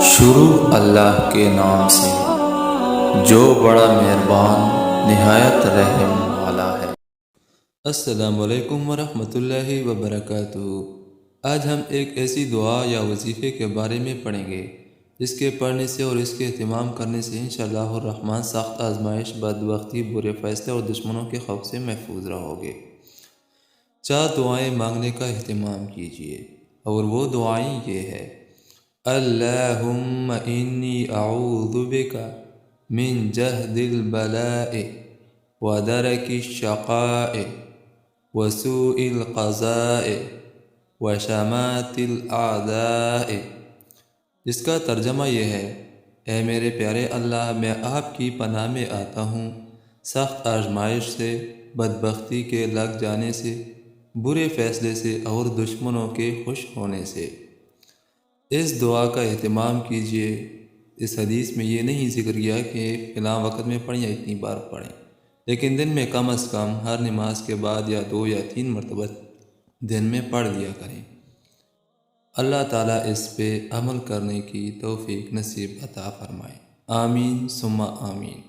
شروع اللہ کے نام سے جو بڑا مہربان نہایت رحم والا ہے۔ السلام علیکم ورحمۃ اللہ وبرکاتہ۔ آج ہم ایک ایسی دعا یا وظیفے کے بارے میں پڑھیں گے جس کے پڑھنے سے اور اس کے اہتمام کرنے سے انشاءاللہ الرحمن سخت آزمائش، بدبختی، برے فیصلے اور دشمنوں کے خوف سے محفوظ رہو گے۔ 4 دعائیں مانگنے کا اہتمام کیجیے، اور وہ دعائیں یہ ہے: اللہم انی اعوذ بک من جہد البلاء ودرک الشقاء وسوء القضاء وشماتِ الاعداء، جس کا ترجمہ یہ ہے: اے میرے پیارے اللہ، میں آپ کی پناہ میں آتا ہوں سخت آزمائش سے، بدبختی کے لگ جانے سے، برے فیصلے سے اور دشمنوں کے خوش ہونے سے۔ اس دعا کا اہتمام کیجیے۔ اس حدیث میں یہ نہیں ذکر کیا کہ فلاں وقت میں پڑھیں یا اتنی بار پڑھیں، لیکن دن میں کم از کم ہر نماز کے بعد یا 2 یا 3 مرتبہ دن میں پڑھ لیا کریں۔ اللہ تعالیٰ اس پہ عمل کرنے کی توفیق نصیب عطا فرمائے۔ آمین ثم آمین۔